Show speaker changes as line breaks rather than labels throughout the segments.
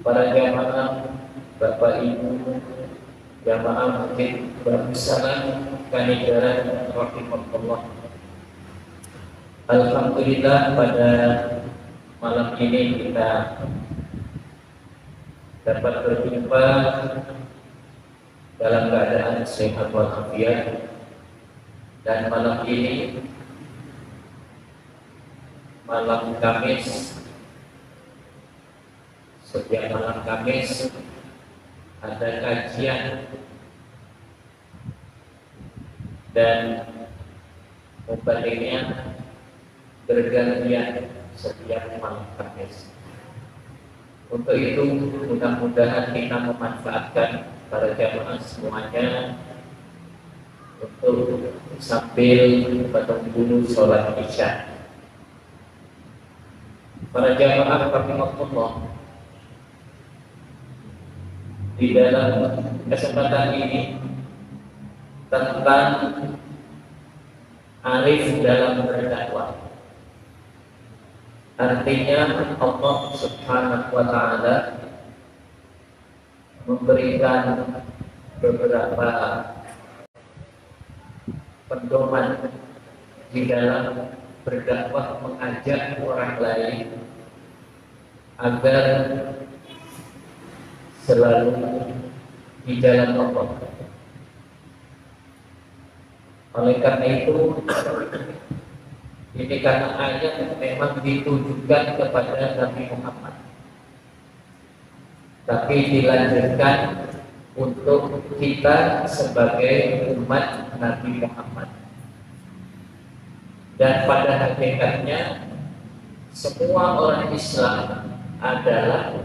para jamaah, Bapak Ibu, jamaah Masjid Darussalam Kanigaran rahimahullah. Alhamdulillah pada malam ini kita dapat berjumpa dalam keadaan sehat walafiat, dan malam ini malam Kamis. Setiap malam Kamis ada kajian dan mubaliknya bergantian setiap malam Kamis. Untuk itu mudah-mudahan kita memanfaatkan para jamaah semuanya untuk sambil menunggu sholat isya. Para jamaah rahimahullah, di dalam kesempatan ini tentang arif dalam berdakwah. Artinya Allah Subhanahu wa Ta'ala memberikan beberapa pedoman di dalam berdakwah, mengajak orang lain agar selalu di jalan Allah. Oleh karena itu, ini karena ayat memang ditujukan kepada Nabi Muhammad, tapi dilanjutkan untuk kita sebagai umat Nabi Muhammad. Dan pada hakikatnya semua orang Islam adalah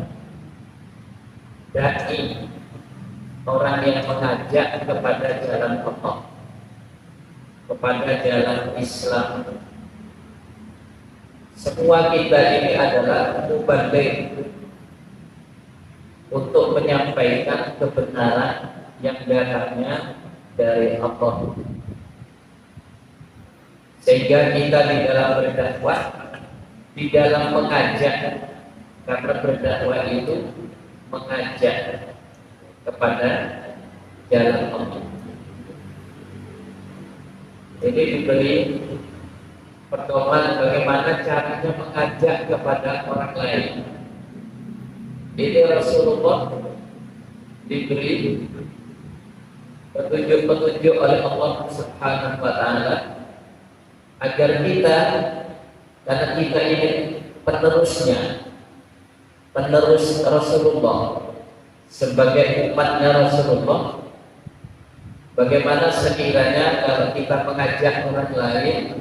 dai, orang yang mengajak kepada jalan Allah, kepada jalan Islam. Semua kita ini adalah mubaligh untuk menyampaikan kebenaran yang datangnya dari Allah. Sehingga kita di dalam berdakwah, di dalam mengajak, karena berdakwah itu mengajak kepada jalan Allah. Ini diberi pedoman bagaimana caranya mengajak kepada orang lain. Ini Rasulullah diberi petunjuk-petunjuk oleh Allah Subhanahu wa Ta'ala agar kita, karena kita ini penerusnya, penerus Rasulullah, sebagai umatnya Rasulullah, bagaimana sekiranya kalau kita mengajak orang lain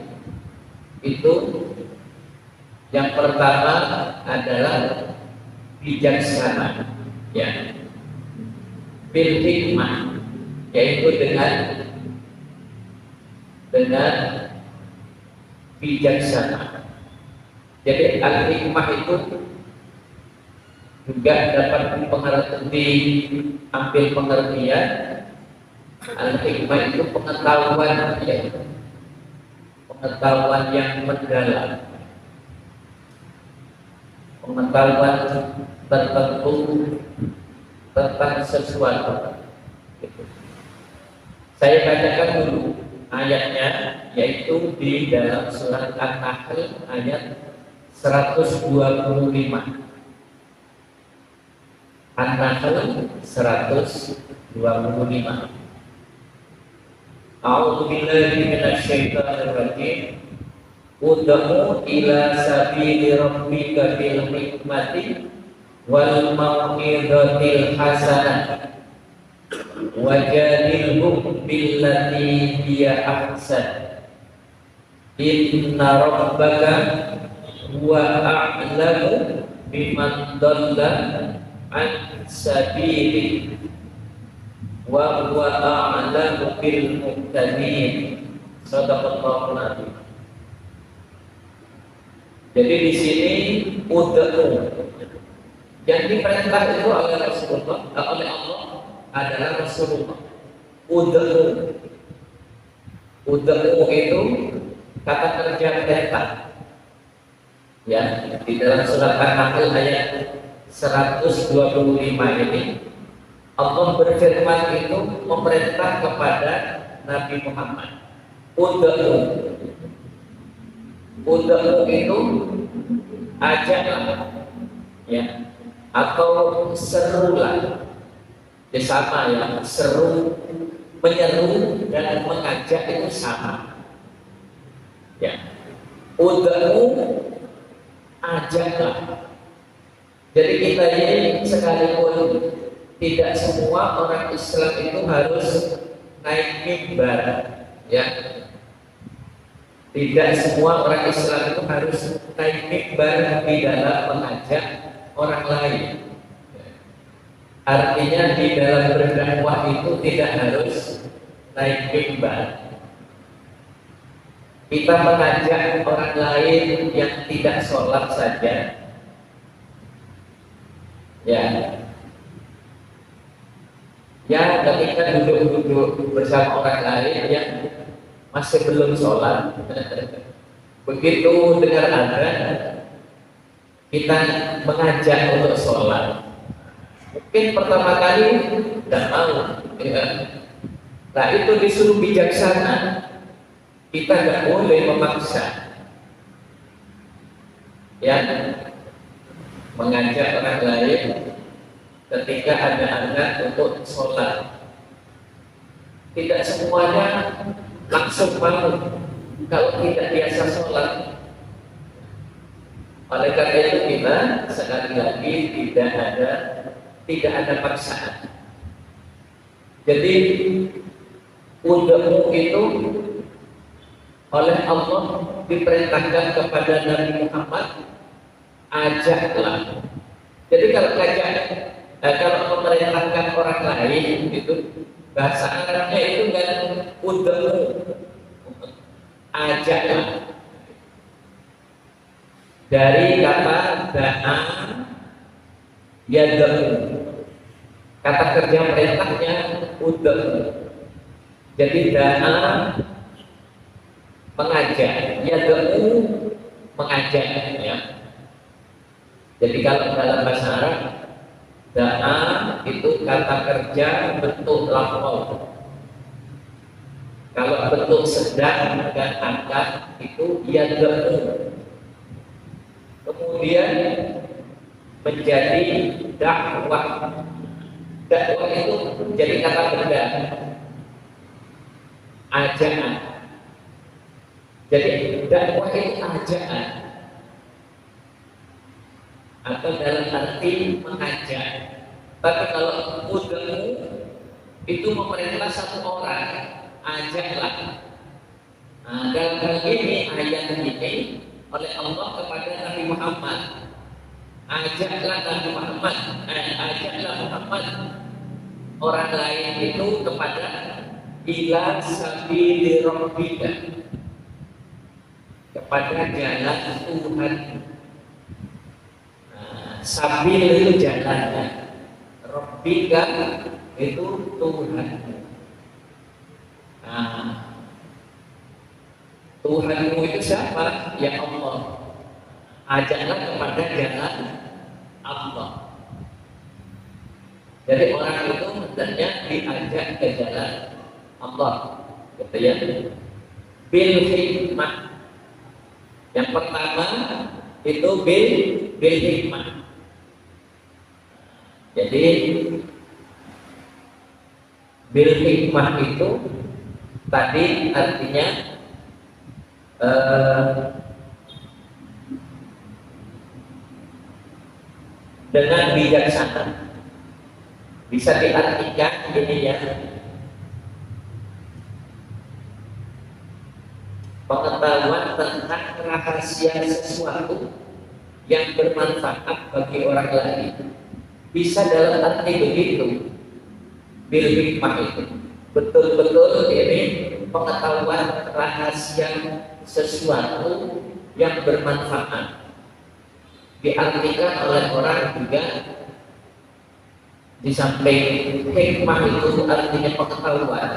itu yang pertama adalah bijaksana, ya, bil hikmah, yaitu dengan bijaksana. Jadi al-hikmah itu juga dapat diambil pengertian. Al-hikmah itu pengetahuan, ya, pengetahuan yang mendalam, pengetahuan tertentu tentang sesuatu. Saya bacakan dulu ayatnya, yaitu di dalam surat An-Nahl ayat 125. An-Nahl 125. A'udzu billahi minasy syaithanir rajim. Ud'u ila sabili rabbika bil hikmati wal mau'izatil hasanah wajadilhum billati hiya ahsan. Inna rabbaka huwa a'lamu biman dhalla an sabili wa huwa a'lamu bil muhtadin. Shadaqallahul azim. Jadi di sini ud'u, yang diperintah itu oleh Rasulullah, oleh Allah adalah Rasulullah. Ud'u itu kata kerja perintah. Ya, di dalam surat An-Nahl ayat 125 ini Allah berfirman itu memerintah kepada Nabi Muhammad, Ud'u itu ajaklah, ya, atau serulah, ya sama ya, seru, menyeru dan mengajak itu sama, ya. Ud'u ajaklah. Jadi kita ini sekalipun tidak semua orang Islam itu harus naik mimbar, ya. Tidak semua orang Islam itu harus naik mimbar di dalam mengajak orang lain. Artinya di dalam berdakwah itu tidak harus naik mimbar. Kita mengajak orang lain yang tidak sholat saja, ya, ketika duduk-duduk bersama orang lain yang masih belum sholat, begitu dengar adzan kita mengajak untuk sholat, mungkin pertama kali tidak mau, ya. Nah itu disuruh bijaksana, kita nggak boleh memaksa, ya, mengajak orang lain ketika ada adzan untuk sholat. Tidak semuanya langsung mau kalau tidak biasa sholat. Oleh karena itu kita sekali lagi tidak ada paksaan. Jadi ud'u itu oleh Allah diperintahkan kepada Nabi Muhammad, ajaklah. Jadi kalau memerintahkan orang lain itu bahasa Arabnya itu kan ud'u, ajaklah. Dari kata da'a yad'u, kata kerja perintahnya ud'u. Jadi da'a mengajak, yad'u mengajak, ya. Jadi kalau dalam bahasa Arab da'a itu kata kerja bentuk lafal. Kalau bentuk sedang dan angkat itu yad'u. Kemudian menjadi dakwah. Dakwah itu menjadi kata benda, ajakan. Jadi dakwah itu ajakan, atau dalam arti mengajak. Tapi kalau ud'u itu memerintah satu orang, ajaklah. Nah, dalam hal ini ayat ini oleh Allah kepada Nabi Muhammad, ajaklah Nabi Muhammad, ajaklah Muhammad orang lain itu kepada ila sabili rabbika, kepada jalan Tuhan. Sabil itu jalannya, rabbika itu Tuhan. Nah, Tuhanmu itu siapa? Ya Allah. Ajaklah kepada jalan Allah. Jadi orang itu hendaknya diajak ke jalan Allah, gitu ya. Bil hikmah. Yang pertama itu bil hikmah. Jadi bil hikmah itu tadi artinya dengan bijaksana. Bisa diartikan ini ya, pengetahuan tentang rahasia sesuatu yang bermanfaat bagi orang lain. Bisa dalam arti begitu. Bil hikmah itu betul-betul ini pengetahuan rahasia sesuatu yang bermanfaat. Diartikan oleh orang juga di samping hikmah itu artinya pengetahuan,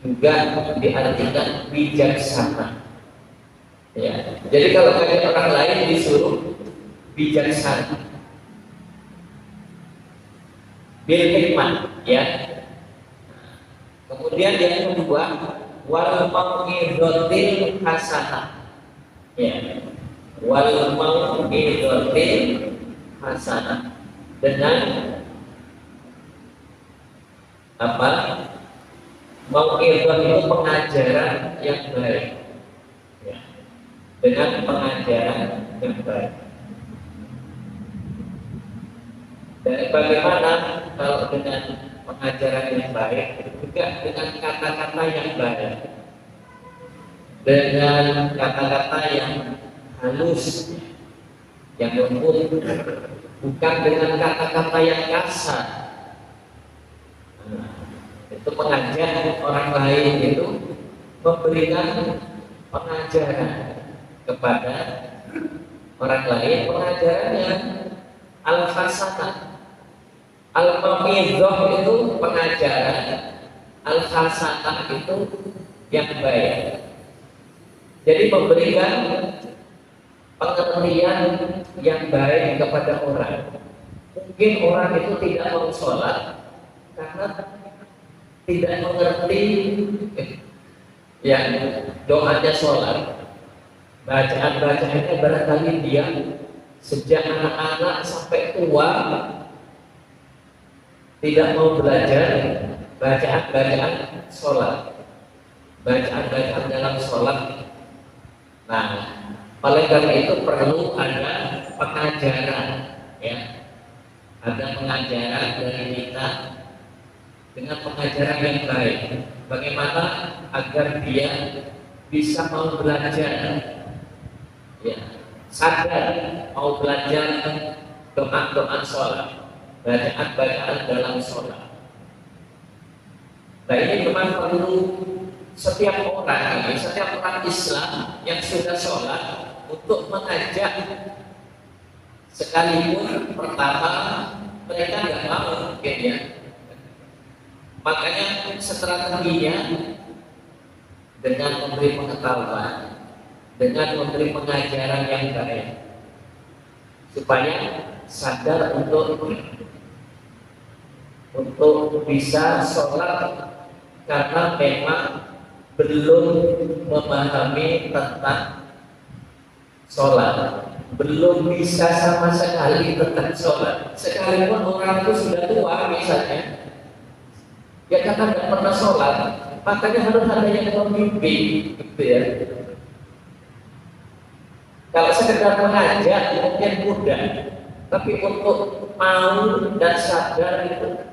juga diartikan bijaksana. Ya. Jadi kalau kayak orang lain disuruh bijaksana, bil hikmah, ya. Kemudian yang kedua, wal mau'izatil hasanah, ya, wal mau'izatil hasanah, dengan apa? Mau'izah itu pengajaran yang baik, ya, dengan pengajaran yang baik. Dan bagaimana kalau dengan pengajaran yang baik, juga dengan kata-kata yang baik, dengan kata-kata yang halus, yang lembut, bukan dengan kata-kata yang kasar. Itu mengajak orang lain itu memberikan pengajaran kepada orang lain, pengajaran yang al-hasanah. Al-mau'izah itu pengajaran, al-hasanah itu yang baik. Jadi memberikan pengertian yang baik kepada orang. Mungkin orang itu tidak mau sholat karena tidak mengerti yang doanya sholat. Bacaan-bacaannya barangkali dia sejak anak-anak sampai tua tidak mau belajar bacaan-bacaan sholat, bacaan-bacaan dalam sholat. Nah, oleh karena itu perlu ada pengajaran, ya, ada pengajaran dari kita dengan pengajaran yang baik. Bagaimana agar dia bisa mau belajar, ya, sadar mau belajar doa-doa sholat, bacaan-bacaan dalam sholat. Nah, ini memang perlu setiap orang Islam yang sudah sholat untuk mengajak, sekalipun pertama mereka nggak mau mungkin, ya. Makanya strateginya dengan memberi pengetahuan, dengan memberi pengajaran yang baik, supaya sadar untuk bisa sholat, karena memang belum memahami tentang sholat, belum bisa sama sekali tentang sholat. Sekalipun orang itu sudah tua misalnya, ya karena nggak pernah sholat, makanya harus ada yang membimbing, gitu ya. Kalau sekedar mengajak mungkin mudah, tapi untuk mau dan sadar itu.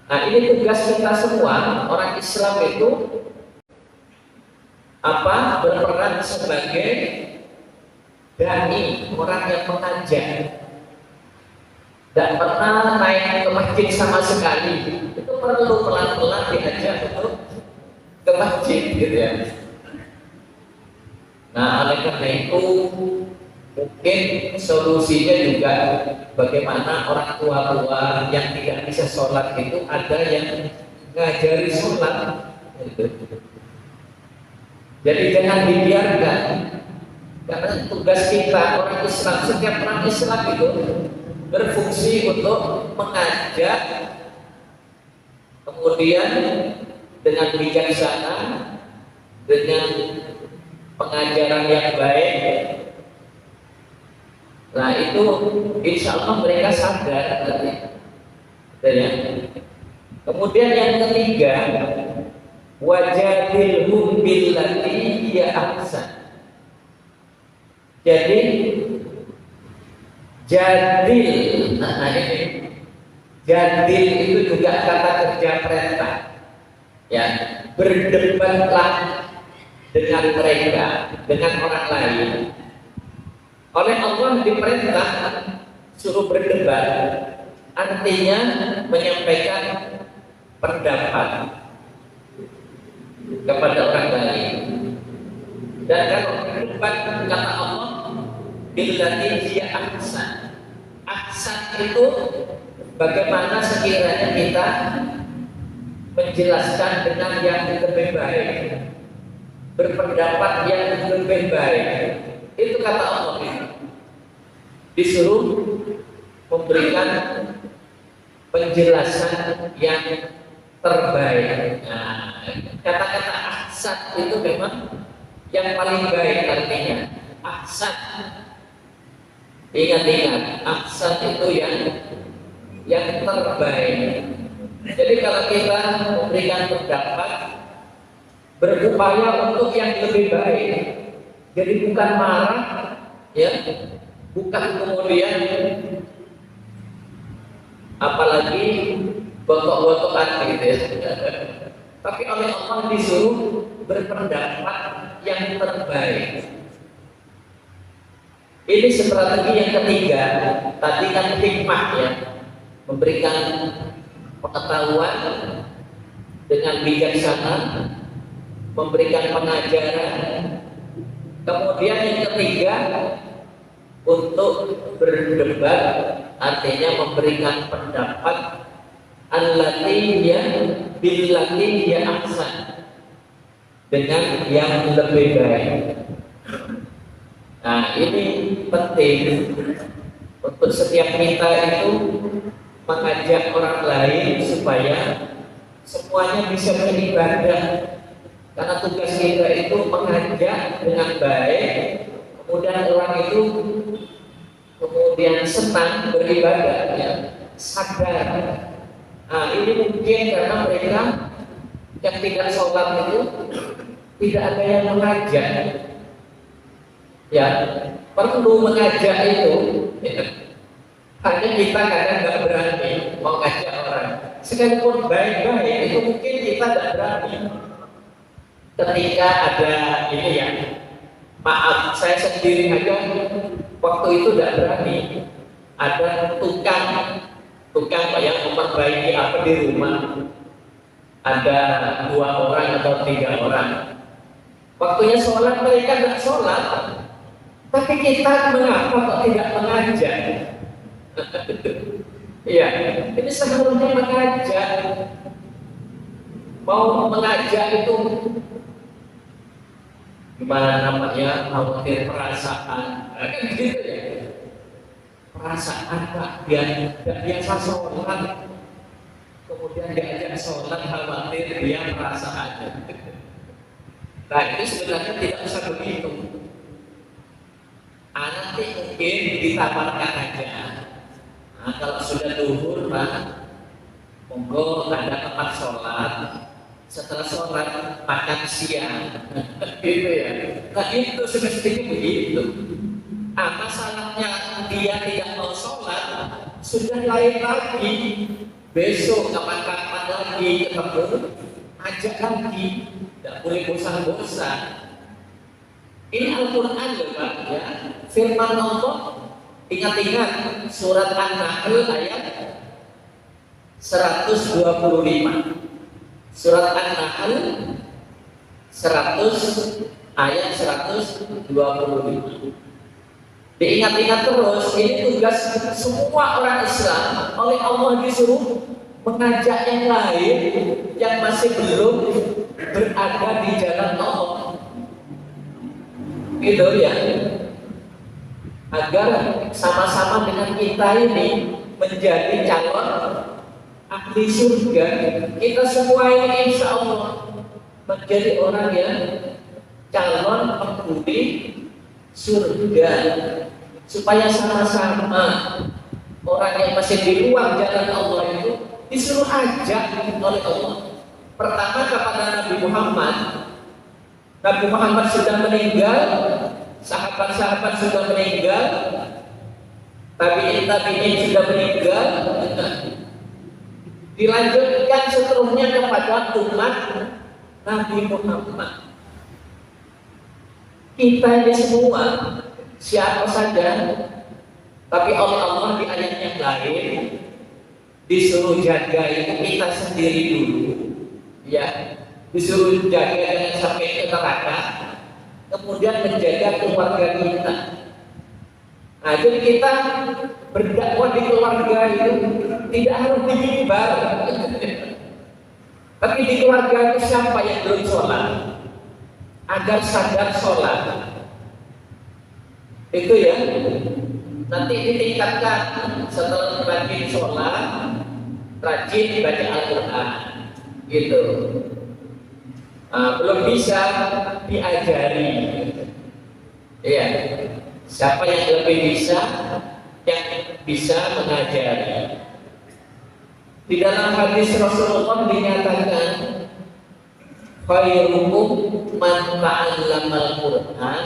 Nah, ini tugas kita semua, orang Islam itu berperan sebagai dai, orang yang mengajak. Dan pernah naik ke masjid sama sekali, itu perlu pelan-pelan diajak untuk ke masjid, gitu ya. Nah, oleh karena itu mungkin solusinya juga bagaimana orang tua-tua yang tidak bisa sholat itu ada yang ngajari sholat, gitu. Jadi jangan dibiarkan, karena tugas kita orang Islam, setiap orang Islam itu berfungsi untuk mengajak, kemudian dengan bijaksana, dengan pengajaran yang baik. Nah, itu insya Allah mereka sadar nanti, ya. Kemudian yang ketiga, wajadilhum billati hiya ahsan. Jadi jadil, nah ini jadil itu juga kata kerja perintah, ya. Berdebatlah dengan mereka, dengan orang lain. Oleh Allah diperintah suruh berdebat, artinya menyampaikan pendapat kepada orang lain. Dan kalau berdebat, kata Allah, billati hiya ahsan. Ahsan itu bagaimana sekiranya kita menjelaskan dengan yang lebih baik, berpendapat yang lebih baik. Itu kata Allah. disuruh memberikan penjelasan yang terbaik. Nah, kata-kata ahsan itu memang yang paling baik artinya. Ahsan, ingat-ingat, ahsan itu yang terbaik. Jadi kalau kita memberikan pendapat, berupaya untuk yang lebih baik. Jadi bukan marah, ya, bukan kemudian apalagi botok-botokan gitu ya. Tapi oleh Allah disuruh berpendapat yang terbaik. Ini strategi yang ketiga. Tadi kan hikmah ya, memberikan pengetahuan dengan bijaksana, memberikan pengajaran. Kemudian yang ketiga, untuk berdebat, artinya memberikan pendapat allati ya billati ya ahsan, dengan yang lebih baik. Nah, ini penting untuk setiap kita itu mengajak orang lain supaya semuanya bisa beribadah. Karena tugas kita itu mengajak dengan baik, kemudian orang itu kemudian senang beribadah, ya, sadar. Nah, ini mungkin karena mereka yang tidak sholat itu tidak ada yang mengajak. Ya, perlu mengajak itu. Hanya kita kadang nggak berani mau ngajak orang. Sekalipun baik-baik itu mungkin kita nggak berani. Ketika ada ini ya, maaf saya sendiri aja waktu itu tidak berani. Ada tukang yang memperbaiki apa di rumah. Ada 2 orang atau 3 orang. Waktunya sholat mereka nggak sholat. Tapi kita mengapa kok tidak mengajak? Iya, ini sebenarnya mengajak. Mau mengajak itu gimana namanya? Khawatir perasaan, kan gitu ya. Perasaan Pak, dia biasa sholat, kemudian diajak sholat khawatir dia perasaan. Nah, itu sebenarnya tidak usah begitu. Nanti mungkin ditawarkan aja. Nah, kalau sudah duhur Pak, monggo ada tempat sholat. Setelah sholat makan siang, gitu ya. Nah, itu semestinya begitu. Masalahnya dia tidak mau sholat, sudah lain lagi. Besok kapan-kapan lagi ketemu, ajak lagi. Tidak boleh bosan-bosan. Ini Al-Quran loh Pak, ya. Firman Allah, ingat-ingat surat An-Nahl ayat 125. Surat An-Nahl ayat 125. Diingat-ingat terus, ini tugas semua orang Islam. Oleh Allah disuruh mengajak yang lain yang masih belum berada di jalan Allah. Gitu ya, agar sama-sama dengan kita ini menjadi calon ahli surga. Kita semua ini insya Allah menjadi orang yang calon penghuni surga, supaya sama-sama orang yang masih di luar jalan Allah itu disuruh ajak oleh Allah. Pertama kepada Nabi Muhammad. Nabi Muhammad sudah meninggal, sahabat-sahabat sudah meninggal, tabi'in sudah meninggal. Dilanjutkan seterusnya kepada umat Nabi Muhammad. Kita ini semua siapa saja, tapi oleh Allah di ayat yang lain disuruh jaga itu kita sendiri dulu, ya. Disuruh jaga jangan sampai ke neraka, kemudian menjaga keluarga kita. Nah, jadi kita berdakwah di keluarga itu tidak harus di mimbar, tapi di keluarga itu siapa yang belum sholat, agar sadar sholat. Itu ya. Nanti ditingkatkan setelah rajin sholat, rajin baca Al-Quran, gitu. Belum bisa diajari. Iya. Siapa yang lebih bisa, yang bisa mengajari. Di dalam hadis Rasulullah dinyatakan, khairukum man ta'allamal Qur'an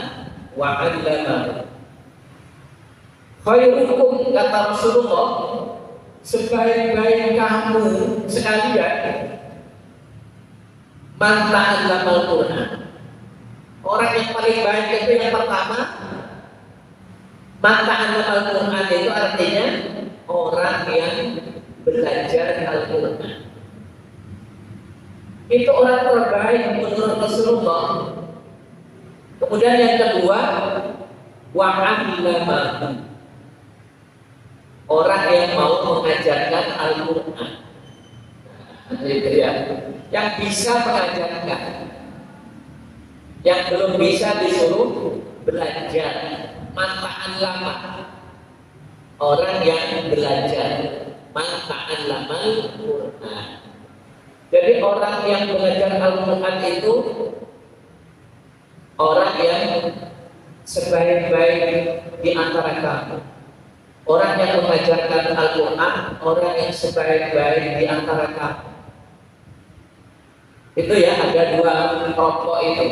wa 'allamahu. Khairukum, kata Rasulullah, sebaik-baik kamu sekalian, man ta'allamal Qur'an. Orang yang paling baik itu yang pertama, man ta'allamal Qur'an itu artinya orang yang belajar Al-Quran. Itu orang terbaik menurut Rasulullah. Kemudian yang kedua, wa 'allamahu. Orang yang mau mengajarkan Al-Quran. Itu ya. Yang bisa mengajarkan. Yang belum bisa disuruh belajar. Man ta'allama. Orang yang belajar. Man ta'allamal Quran. Jadi orang yang belajar Al-Quran itu orang yang sebaik-baik di antara kamu. Orang yang mengajarkan Al-Quran, orang yang sebaik-baik di antara kamu. Itu ya, ada dua kelompok itu.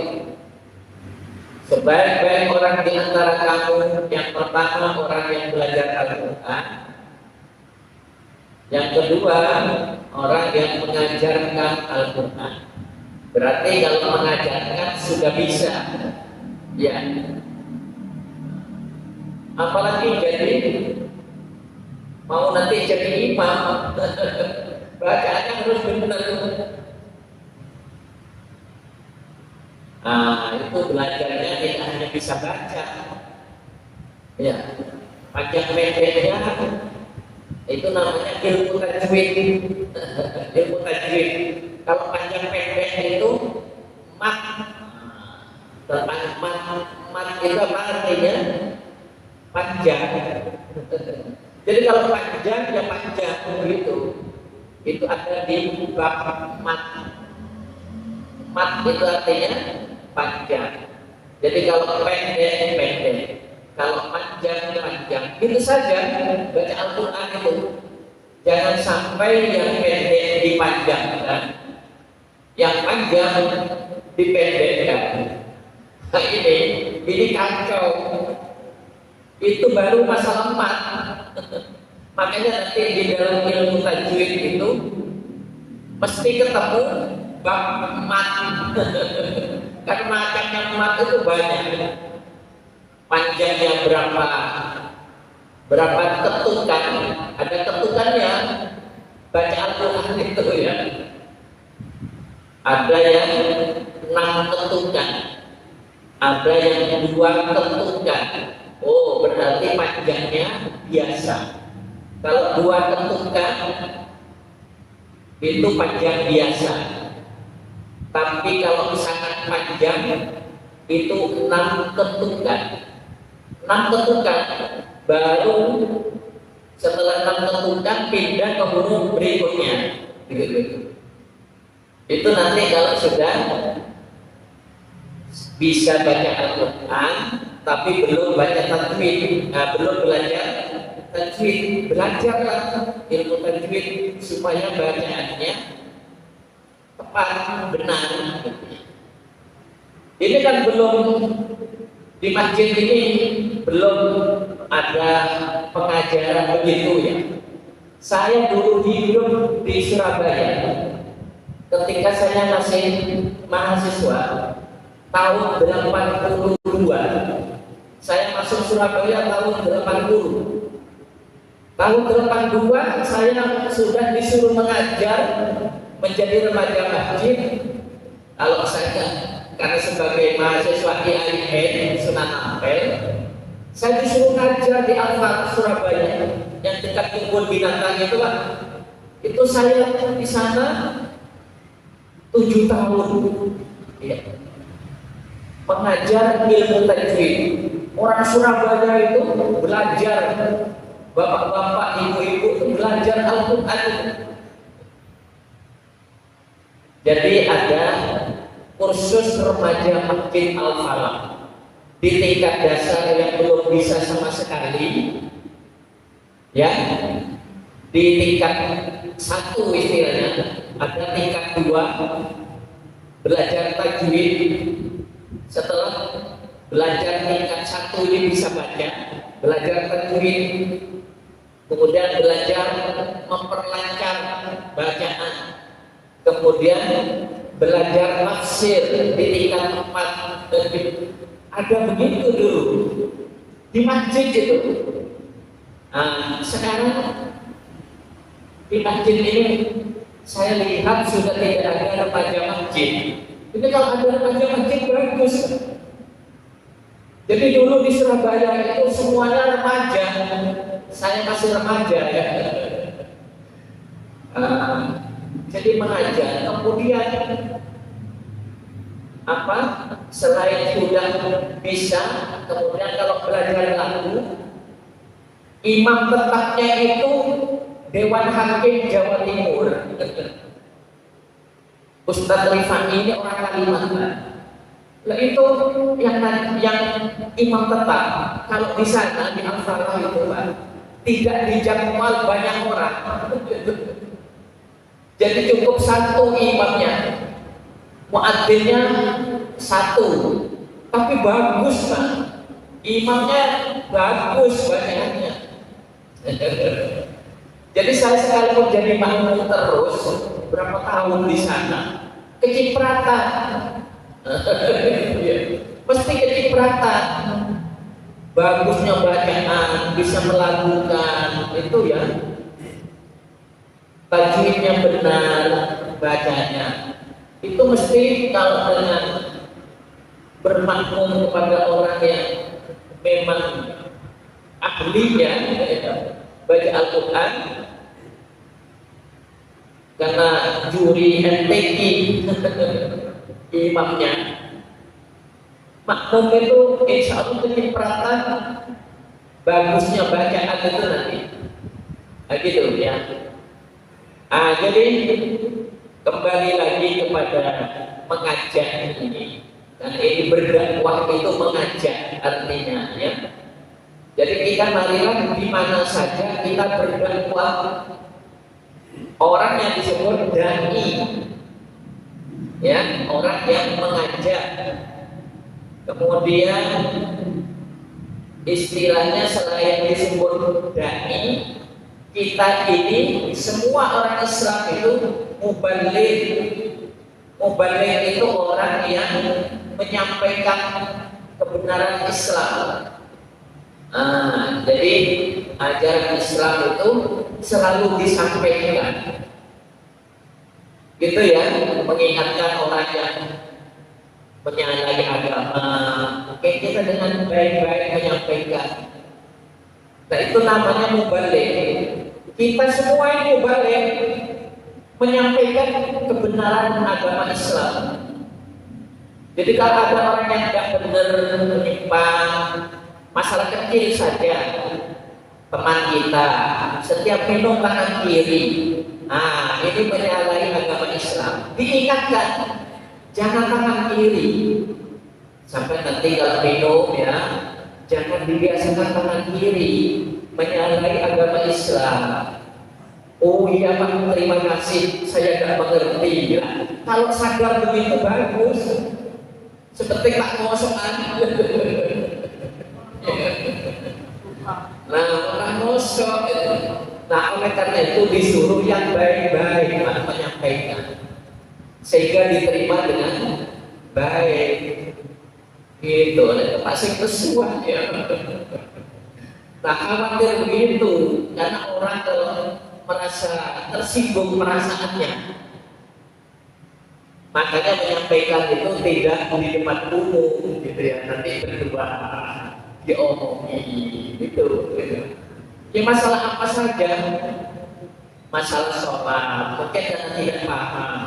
Sebaik-baik orang di antara kamu, yang pertama orang yang belajar Al-Quran. Yang kedua, orang yang mengajarkan Al-Quran. Berarti kalau mengajarkan sudah bisa. Ya. Apalagi jadi mau nanti jadi imam, bacaannya harus benar. Itu belajarnya tidak hanya bisa baca. Ya. Panjang pendeknya itu namanya ilmu tajwid. Ilmu tajwid. Kalau panjang pendek itu mat. Mat itu apa artinya? Panjang. Jadi kalau panjang ya panjang begitu. Itu ada di bab mat. Mat itu artinya panjang. Jadi kalau pendek pendek. Kalau panjang. Itu saja baca Al-Quran itu. Jangan sampai yang pendek dipanjangkan, yang panjang dipendekkan. Nah ini kacau. Itu baru masalah mat. Makanya nanti di dalam ilmu tajwid itu mesti ketemu bab mat. Karena macamnya mat itu banyak. Panjangnya berapa ketukan, ada ketukannya. Baca Al-Quran itu ya. Ada yang 6 ketukan, ada yang 2 ketukan. Oh, berarti panjangnya biasa. Kalau 2 ketukan itu panjang biasa. Tapi kalau sangat panjang itu 6 ketukan. 6 ketukan baru setelah 6 ketukan pindah ke huruf berikutnya. Gitu. Itu nanti kalau sudah bisa baca Al-Quran tapi belum baca tajwid, belum belajar tajwid, belajarlah ilmu tajwid supaya bacaannya tepat, benar. Ini kan belum di masjid ini belum ada pengajaran begitu ya. Saya dulu hidup di Surabaya ketika saya masih mahasiswa tahun 82. Saya masuk Surabaya tahun 80. Tahun 82 saya sudah disuruh mengajar menjadi remaja masjid. Kalau saya karena sebagai mahasiswa IAIN Sunan Ampel, saya disuruh ngajar di Al-Fat Surabaya yang dekat kebun binatang itu Pak. Itu saya di sana 7 tahun. Ya. Mengajar ilmu tajwid. Orang Surabaya itu belajar, bapak-bapak, ibu-ibu itu belajar Al-Quran. Jadi ada kursus remaja Masjid Al-Falah di tingkat dasar yang belum bisa sama sekali, ya, di tingkat 1 istilahnya, ada tingkat 2 belajar tajwid. Setelah belajar tingkat 1 ini bisa baca, belajar tajwid, kemudian belajar memperlancar bacaan, kemudian belajar tafsir di tingkat 4. Ada begitu dulu di masjid itu. Nah, sekarang di masjid ini saya lihat sudah tidak ada remaja masjid. Ini kalau ada remaja masjid bagus. Jadi dulu di Surabaya itu semuanya remaja. Saya masih remaja ya. Jadi mengajar, kemudian apa? Selain sudah bisa, kemudian kalau belajar lagu, imam tetapnya itu Dewan Hakim Jawa Timur. Ustadz Rifani ini orang Kalimantan. Nah, itu yang imam tetap. Kalau di sana di Al-Falah itu Pak, tidak dijangkau banyak orang. Jadi cukup 1 imamnya, muadzinnya 1, tapi bagus Pak. Imamnya bagus banyaknya. Jadi saya sekalipun jadi makmum terus berapa tahun di sana, kecipratan. Mesti kecipratan. Bagusnya bacaan, bisa melakukan itu ya. Tajwidnya benar, bacanya. Itu mesti kalau dengan bermakmum kepada orang yang memang ahlinya baca Al-Quran, karena juri NTI imamnya, makmum itu insya Allah kecipratan, bagusnya bacaan itu nanti. Nah, gitu ya. Jadi kembali lagi kepada mengajak ini. Dan ini berdakwah itu mengajak artinya ya. Jadi kita marilah di mana saja kita berdakwah. Orang yang disebut dai, ya, orang yang mengajak. Kemudian istilahnya selain disebut dai, kita ini semua orang Islam itu mubaligh. Mubaligh itu orang yang menyampaikan kebenaran Islam. Jadi ajaran Islam itu selalu disampaikan, gitu ya, mengingatkan orang yang menyalahi agama. Oke, kita dengan baik-baik menyampaikan. Nah, itu namanya mubaligh. Kita semua ini mubaligh, menyampaikan kebenaran agama Islam. Jadi kalau ada orang yang tidak benar, menyimpang, masalah kecil saja, teman kita setiap minum tangan kiri, ini menyalahi agama Islam, diingatkan jangan tangan kiri. Sampai nanti kalau minum ya, jangan dibiasakan tangan kiri, menyalahi agama Islam. Oh iya Pak, terima kasih, saya tidak mengerti ya. Kalau sadar begitu bagus, seperti Pak Ngosokan. Nah, orang ngosok itu. Nah, oleh karena itu disuruh yang baik-baik menyampaikan, sehingga diterima dengan baik. Gitu, ada pasti kesuat ya. Nah, khawatir begitu, karena orang kalau merasa tersinggung perasaannya, makanya menyampaikan itu tidak di depan umum, gitu ya. Nanti berdua diomongi, gitu. Ya masalah apa saja, masalah sholat, mungkin karena tidak paham.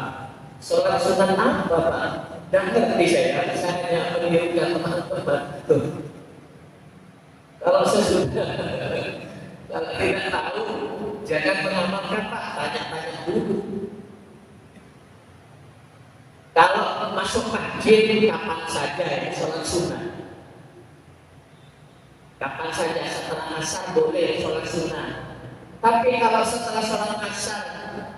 Sholat sunat apa Pak? Dan ngerti saya hanya menirukan teman-teman. Kalau sesudah kalau tidak tahu, jangan mengamalkan Pak, tanya-tanya dulu. Kalau masuk masjid kapan saja ya, sholat sunnah. Kapan saja setelah asar boleh sholat sunnah. Tapi kalau setelah sholat asar,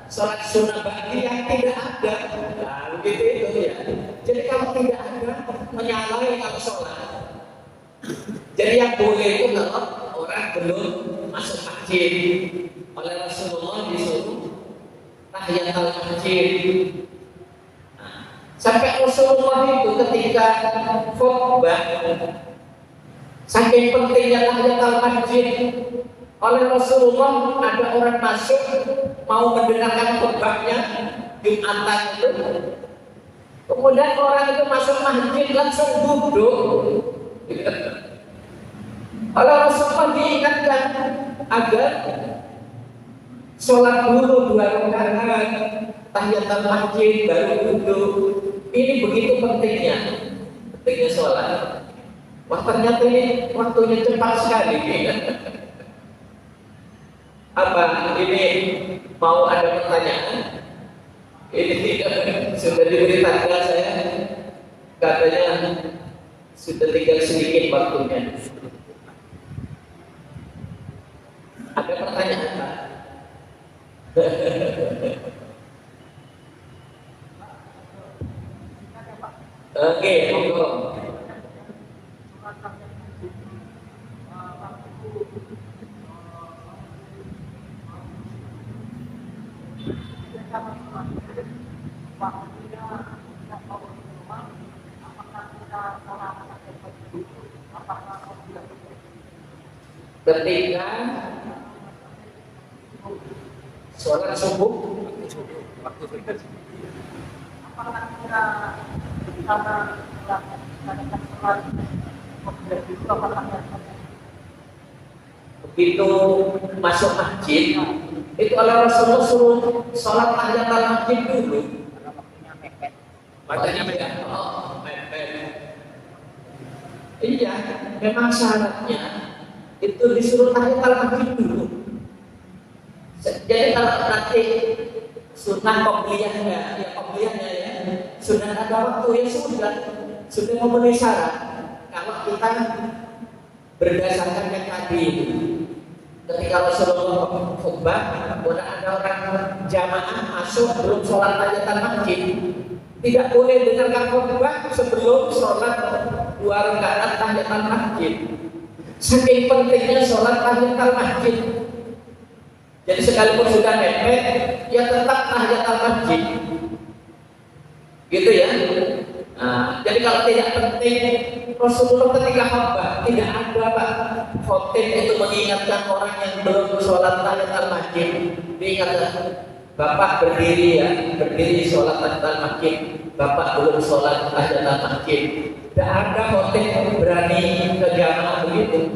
sholat sunnah ba'diyah tidak ada. Nah, begitu itu ya. Jadi kalau tidak ada, menyalahi kalau sholat. Jadi yang boleh itu kalau orang belum masuk masjid. Oleh Rasulullah disuruh tahiyatul masjid. Sampai Rasulullah itu ketika khutbah, saking pentingnya tahiyatul masjid, oleh Rasulullah ada orang masuk mau mendengarkan khutbahnya Jumatan itu. Kemudian orang itu masuk masjid langsung duduk. Oleh Rasulullah diingatkan agar sholat dulu 2 rakaat tahiyatul masjid baru duduk. Ini begitu pentingnya sholat. Wah ternyata ini waktunya cepat sekali. Apa ini mau ada pertanyaan? Ini sudah diberi tanda saya, katanya sudah tinggal sedikit waktunya. Ada pertanyaan Pak? Oke, monggo. Ketika sholat subuh, apakah kita begitu masuk masjid itu oleh Rasulullah suruh sholat tahiyatul masjid dulu. Makanya mepet. Iya, memang syaratnya itu disuruh tahiyatul masjid dulu. Jadi kalau nanti sunnah qobliyahnya, ya, sudah ada waktu ya sudah memenuhi syarat. Kalau kita berdasarkan yang tadi, ketika Rasulullah khutbah, kemudian ada orang jamaah masuk belum sholat tahiyatul masjid, tidak boleh dengarkan khutbah sebelum sholat 2 rakaat tahiyatul masjid. Saking pentingnya sholat tahiyatul masjid. Jadi sekalipun sudah mepet, ya tetap tahiyatul masjid. Gitu ya. Nah, jadi kalau tidak penting, Rasulullah ketika khutbah tidak ada Pak khotib itu mengingatkan orang yang belum sholat tahiyatul masjid. Diingatkan, Bapak berdiri sholat tahiyatul masjid. Bapak belum sholat tahiyatul masjid. Tidak ada khotib berani ke jamaah begitu.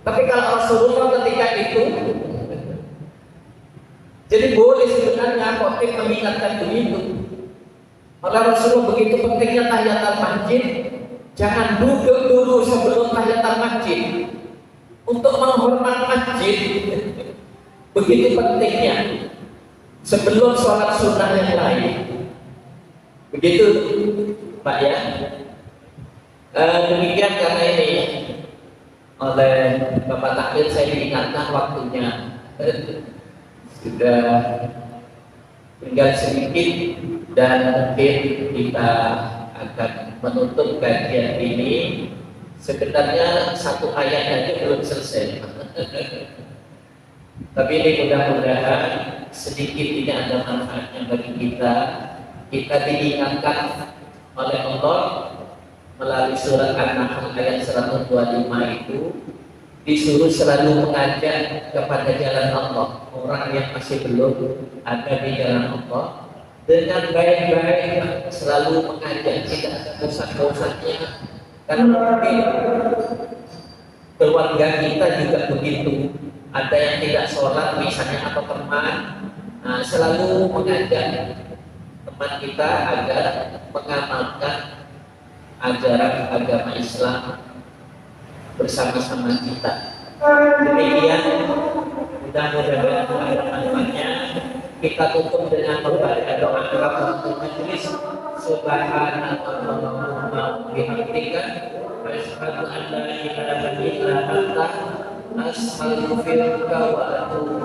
Tapi kalau Rasulullah ketika itu, jadi boleh sebenarnya khotib mengingatkan begitu. Oleh Rasulullah begitu pentingnya tahiyatul masjid, jangan duduk dulu sebelum tahiyatul masjid untuk menghormat masjid. Begitu pentingnya sebelum sholat sunnah yang lain. Begitu Pak ya. Demikian karena ini oleh Bapak Takmir saya diingatkan waktunya. Sudah tinggal sedikit dan mungkin kita akan menutup kajian ini. Sebenarnya 1 ayat aja belum selesai. Tapi ini mudah-mudahan sedikit ini ada manfaatnya bagi kita. Kita diingatkan oleh Allah melalui surat An-Nahl ayat 125 itu, disuruh selalu mengajak kepada jalan Allah. Orang yang masih belum ada di jalan Allah dengan baik-baik, selalu mengajak, tidak ada bosan-bosannya. Karena mungkin keluarga kita juga begitu, ada yang tidak sholat misalnya atau teman, selalu mengajak teman kita agar mengamalkan ajaran agama Islam bersama-sama kita. Demikian, mudah-mudahan ada manfaatnya. Kita tutup dengan membaca doa kafaratul majlis. Subhanallahumma wa bihamdika asyhadu an la ilaha illa anta astaghfiruka wa atubu